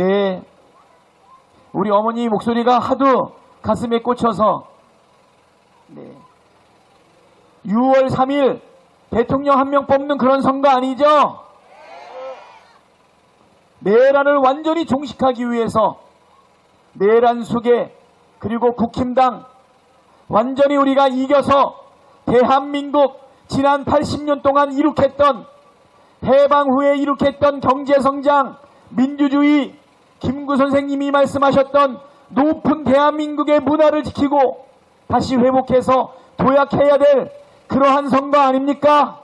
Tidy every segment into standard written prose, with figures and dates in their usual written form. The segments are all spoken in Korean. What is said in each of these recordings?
네, 우리 어머니 목소리가 하도 가슴에 꽂혀서 6월 3일 대통령 한 명 뽑는 그런 선거 아니죠? 내란을 완전히 종식하기 위해서 내란 속에 그리고 국힘당 완전히 우리가 이겨서 대한민국 지난 80년 동안 이룩했던 해방 후에 이룩했던 경제성장, 민주주의, 김구 선생님이 말씀하셨던 높은 대한민국의 문화를 지키고 다시 회복해서 도약해야 될 그러한 선거 아닙니까?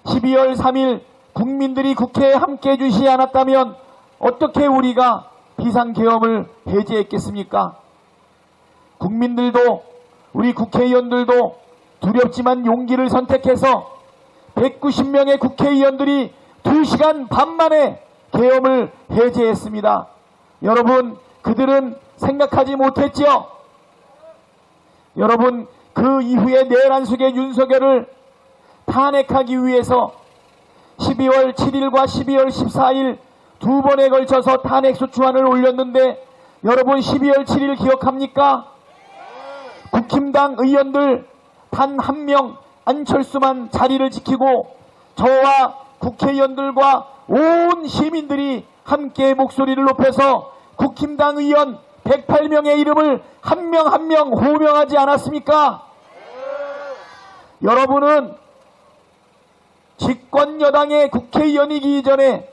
12월 3일 국민들이 국회에 함께해 주시지 않았다면 어떻게 우리가 비상계엄을 해제했겠습니까? 국민들도 우리 국회의원들도 두렵지만 용기를 선택해서 190명의 국회의원들이 2시간 반 만에 계엄을 해제했습니다. 여러분, 그들은 생각하지 못했죠? 여러분, 그 이후에 내란 속의 윤석열을 탄핵하기 위해서 12월 7일과 12월 14일 두 번에 걸쳐서 탄핵소추안을 올렸는데 여러분 12월 7일 기억합니까? 국힘당 의원들 단 한 명 안철수만 자리를 지키고 저와 국회의원들과 온 시민들이 함께 목소리를 높여서 국힘당 의원 108명의 이름을 한 명 한 명 호명하지 않았습니까? 여러분은 집권 여당의 국회의원이기 전에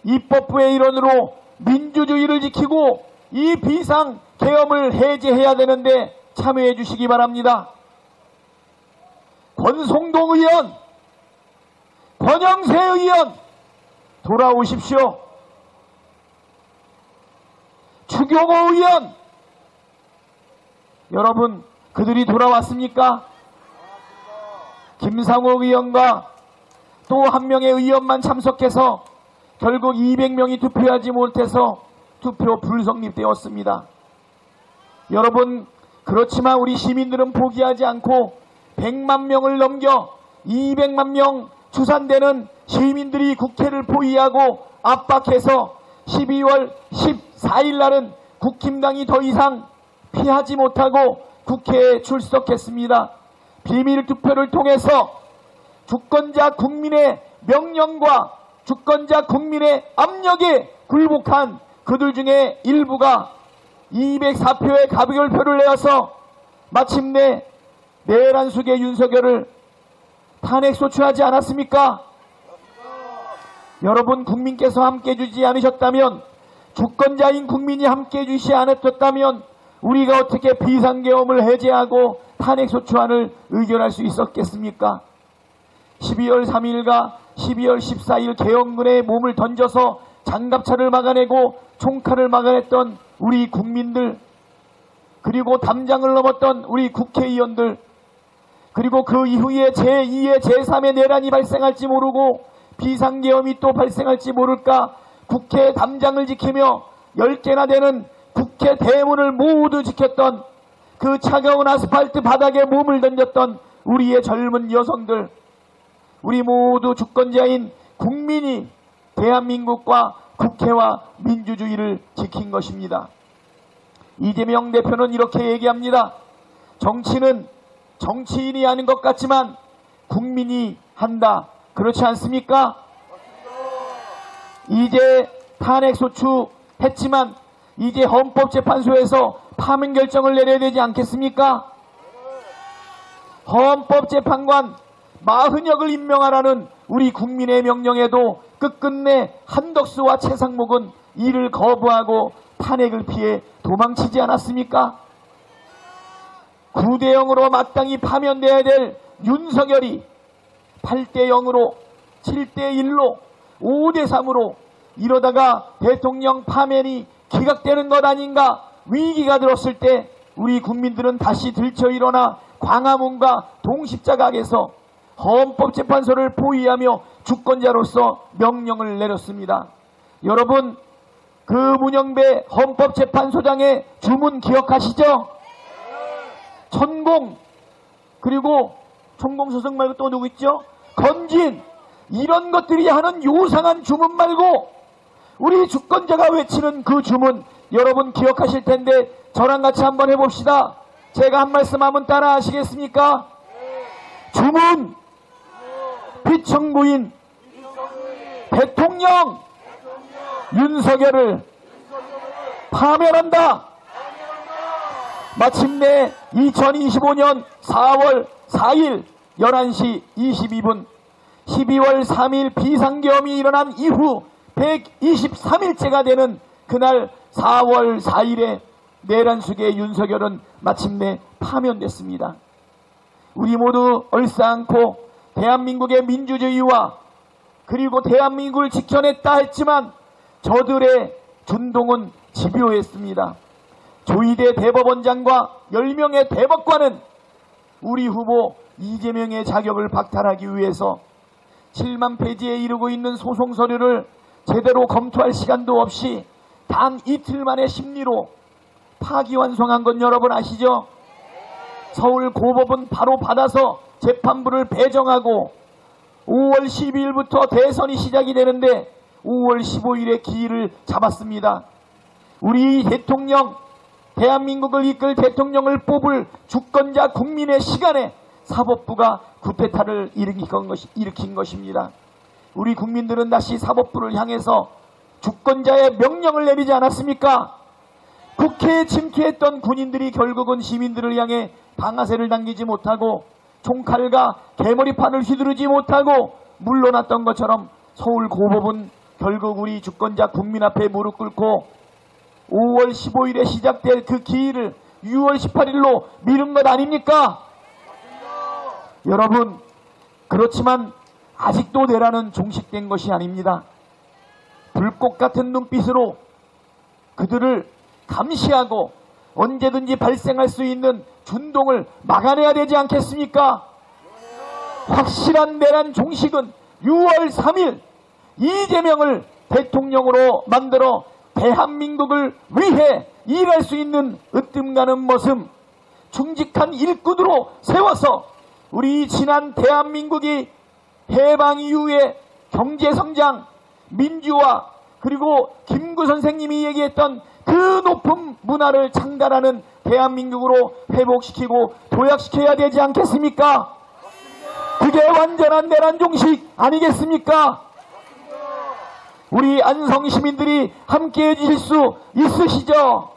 입법부의 일원으로 민주주의를 지키고 이 비상계엄을 해제해야 되는데 참여해 주시기 바랍니다. 권성동 의원, 권영세 의원 돌아오십시오. 추경호 의원, 여러분 그들이 돌아왔습니까? 김상호 의원과 또 한 명의 의원만 참석해서 결국 200명이 투표하지 못해서 투표 불성립되었습니다. 여러분, 그렇지만 우리 시민들은 포기하지 않고 100만 명을 넘겨 200만 명 추산되는 시민들이 국회를 포위하고 압박해서 12월 14일 날은 국힘당이 더 이상 피하지 못하고 국회에 출석했습니다. 비밀투표를 통해서 주권자 국민의 명령과 주권자 국민의 압력에 굴복한 그들 중에 일부가 204표의 가결표를 내어서 마침내 내란 속의 윤석열을 탄핵소추하지 않았습니까? 여러분, 국민께서 함께해 주지 않으셨다면, 주권자인 국민이 함께해 주시지 않았다면 우리가 어떻게 비상계엄을 해제하고 탄핵소추안을 의결할 수 있었겠습니까? 12월 3일과 12월 14일 계엄군에 몸을 던져서 장갑차를 막아내고 총칼을 막아냈던 우리 국민들, 그리고 담장을 넘었던 우리 국회의원들, 그리고 그 이후에 제2의 제3의 내란이 발생할지 모르고 비상계엄이 또 발생할지 모를까 국회 담장을 지키며 10개나 되는 국회 대문을 모두 지켰던 그 차가운 아스팔트 바닥에 몸을 던졌던 우리의 젊은 여성들, 우리 모두 주권자인 국민이 대한민국과 국회와 민주주의를 지킨 것입니다. 이재명 대표는 이렇게 얘기합니다. 정치는 정치인이 하는 것 같지만 국민이 한다. 그렇지 않습니까? 이제 탄핵소추 했지만 이제 헌법재판소에서 파면 결정을 내려야 되지 않겠습니까? 헌법재판관 40역을 임명하라는 우리 국민의 명령에도 끝끝내 한덕수와 최상목은 이를 거부하고 탄핵을 피해 도망치지 않았습니까? 9대0으로 마땅히 파면돼야 될 윤석열이 8대0으로 7대1로 5대3으로 이러다가 대통령 파면이 기각되는 것 아닌가 위기가 들었을 때 우리 국민들은 다시 들쳐 일어나 광화문과 동십자각에서 헌법재판소를 포위하며 주권자로서 명령을 내렸습니다. 여러분, 그 문영배 헌법재판소장의 주문 기억하시죠? 천공, 그리고 천공소송 말고 또 누구 있죠? 건진, 이런 것들이 하는 요상한 주문 말고 우리 주권자가 외치는 그 주문 여러분 기억하실 텐데 저랑 같이 한번 해봅시다. 제가 한 말씀 하면 따라 하시겠습니까? 주문 피청구인 대통령 윤석열을 파면한다. 마침내 2025년 4월 4일 11시 22분 12월 3일 비상계엄이 일어난 이후 123일째가 되는 그날 4월 4일에 내란숙의 윤석열은 마침내 파면됐습니다. 우리 모두 얼싸안고 대한민국의 민주주의와 그리고 대한민국을 지켜냈다 했지만 저들의 준동은 집요했습니다. 조희대 대법원장과 10명의 대법관은 우리 후보 이재명의 자격을 박탈하기 위해서 7만 페이지에 이르고 있는 소송 서류를 제대로 검토할 시간도 없이 단 이틀 만에 심리로 파기환송한 건 여러분 아시죠? 서울 고법은 바로 받아서 재판부를 배정하고 5월 12일부터 대선이 시작이 되는데 5월 15일에 기일을 잡았습니다. 우리 대통령, 대한민국을 이끌 대통령을 뽑을 주권자 국민의 시간에 사법부가 쿠데타를 일으킨 것입니다. 우리 국민들은 다시 사법부를 향해서 주권자의 명령을 내리지 않았습니까? 국회에 침투했던 군인들이 결국은 시민들을 향해 방아쇠를 당기지 못하고 총칼과 개머리판을 휘두르지 못하고 물러났던 것처럼 서울 고법은 결국 우리 주권자 국민 앞에 무릎 꿇고 5월 15일에 시작될 그 기일을 6월 18일로 미룬 것 아닙니까? 여러분, 그렇지만 아직도 내란은 종식된 것이 아닙니다. 불꽃 같은 눈빛으로 그들을 감시하고 언제든지 발생할 수 있는 준동을 막아내야 되지 않겠습니까? 확실한 내란 종식은 6월 3일 이재명을 대통령으로 만들어 대한민국을 위해 일할 수 있는 으뜸가는 모습, 충직한 일꾼으로 세워서 우리 지난 대한민국이 해방 이후에 경제성장, 민주화, 그리고 김구 선생님이 얘기했던 그 높은 문화를 창달하는 대한민국으로 회복시키고 도약시켜야 되지 않겠습니까? 그게 완전한 내란 종식 아니겠습니까? 우리 안성 시민들이 함께해 주실 수 있으시죠?